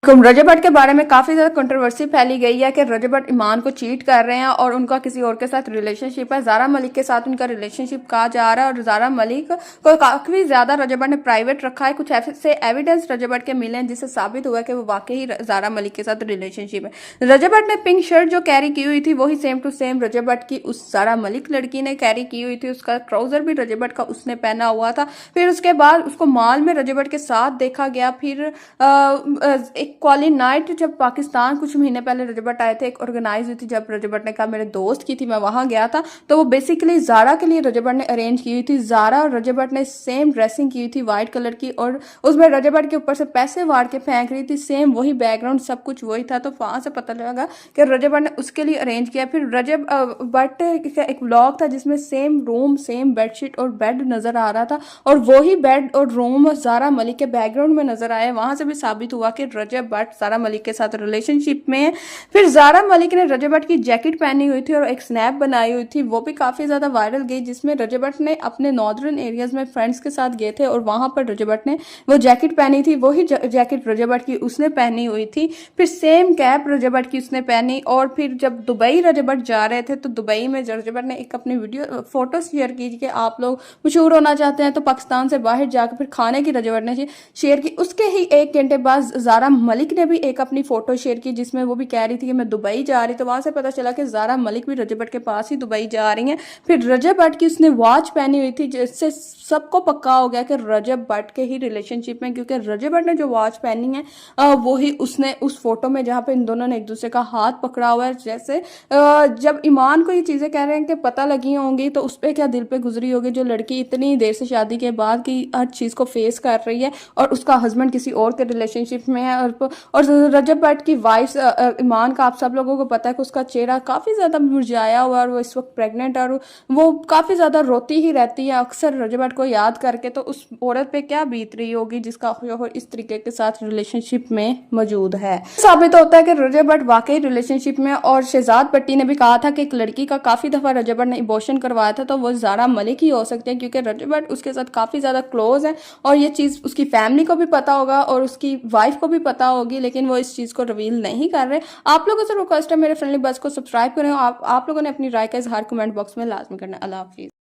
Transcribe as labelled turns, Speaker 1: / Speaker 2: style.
Speaker 1: रजब भट्ट के बारे में काफी ज्यादा कंट्रोवर्सी फैली गई है कि रजब भट्ट ईमान को चीट कर रहे हैं और उनका किसी और के साथ रिलेशनशिप है। ज़ारा मलिक के साथ उनका रिलेशनशिप कहा जा रहा है और ज़ारा मलिक को काफी ज्यादा रजब भट्ट ने प्राइवेट रखा है। कुछ ऐसे एविडेंस रजब भट्ट के मिले हैं जिससे साबित हुआ कि वो वाकई ज़ारा मलिक के साथ रिलेशनशिप है। रजब भट्ट ने पिंक शर्ट जो कैरी की हुई थी वही सेम टू सेम रजब भट्ट की उस ज़ारा मलिक लड़की ने कैरी की हुई थी। उसका ट्राउजर भी रजब भट्ट का उसने पहना हुआ था। फिर उसके बाद उसको मॉल में रजब भट्ट के साथ देखा गया। फिर एक कॉलिन नाइट जब पाकिस्तान कुछ महीने पहले रजब भट्ट आए थे, एक ऑर्गेनाइज हुई थी जब रजब भट्ट ने कहा मेरे दोस्त की थी, मैं वहां गया था, तो वो बेसिकली ज़ारा के लिए रजब भट्ट ने अरेंज की हुई थी। ज़ारा और रजब भट्ट ने सेम ड्रेसिंग की हुई थी व्हाइट कलर की और उसमें रजब भट्ट के ऊपर से पैसे वार के फेंक रही थी। सेम वही बैकग्राउंड सब कुछ वही था, तो वहां से पता लगा कि रजब भट्ट ने उसके लिए अरेंज किया। फिर रजब भट्ट का एक व्लॉग था जिसमें सेम रूम सेम बेडशीट और बेड नजर आ रहा था और वही बेड और रूम ज़ारा मलिक के बैकग्राउंड में नजर आया। वहां से भी साबित हुआ कि रजब भट्ट ज़ारा मलिक के साथ रिलेशनशिप में है। फिर ज़ारा मलिक ने रजब भट्ट की जैकेट पहनी हुई थी और एक स्नैप बनाई हुई थी, वो भी काफी ज्यादा वायरल गई, जिसमें रजब भट्ट ने अपने नॉर्दर्न एरियाज में फ्रेंड्स के साथ गए थे और वहां पर रजब भट्ट ने वो जैकेट पहनी थी। वही जैकेट रजब भट्ट की उसने पहनी हुई थी। फिर सेम कैप रजब भट्ट की उसने पहनी। और फिर जब दुबई रजब भट्ट जा रहे थे तो दुबई में रजब भट्ट ने एक अपनी वीडियो फोटो शेयर की कि आप लोग मशहूर होना चाहते हैं तो पाकिस्तान से बाहर जाकर फिर खाने की रजब भट्ट ने शेयर की। उसके ही एक घंटे बाद ज़ारा मलिक ने भी एक अपनी फोटो शेयर की जिसमें वो भी कह रही थी कि मैं दुबई जा रही, तो वहां से पता चला कि ज़ारा मलिक भी रजब भट्ट के पास ही दुबई जा रही हैं। फिर रजब भट्ट की उसने वॉच पहनी हुई थी जिससे सबको पक्का हो गया कि रजब भट्ट के ही रिलेशनशिप में, क्योंकि रजब भट्ट ने जो वॉच पहनी है वही उसने उस फोटो में जहाँ पे इन दोनों ने एक दूसरे का हाथ पकड़ा हुआ है। जैसे जब ईमान को ये चीजें कह रहे हैं कि पता लगी होंगी तो उस पर क्या दिल पे गुजरी होगी, जो लड़की इतनी देर से शादी के बाद की हर चीज को फेस कर रही है और उसका हस्बैंड किसी और के रिलेशनशिप में है। और रजब भट्ट की वाइफ ईमान का आप सब लोगों को पता है कि उसका चेहरा काफी ज्यादा मुरझाया हुआ और वो इस वक्त प्रेग्नेंट और वो काफी ज्यादा रोती ही रहती है अक्सर रजब भट्ट को याद करके। तो उस औरत पे क्या बीत रही होगी जिसका शौहर इस तरीके के साथ रिलेशनशिप में मौजूद है। साबित होता है कि रजब भट्ट वाकई रिलेशनशिप में। और शहजाद भट्टी ने भी कहा था कि एक लड़की का काफी दफा रजब भट्ट ने इबॉर्शन करवाया था तो वो ज़ारा मलिक ही हो सकते हैं, क्योंकि रजब भट्ट उसके साथ काफी ज्यादा क्लोज है और ये चीज उसकी फैमिली को भी पता होगा और उसकी वाइफ को भी पता होगी, लेकिन वो इस चीज को रिवील नहीं कर रहे। आप लोगों से रिक्वेस्ट है मेरे फ्रेंडली बस को सब्सक्राइब करें। आप लोगों ने अपनी राय का इजहार कमेंट बॉक्स में लाजमी करना। अल्लाह हाफिज।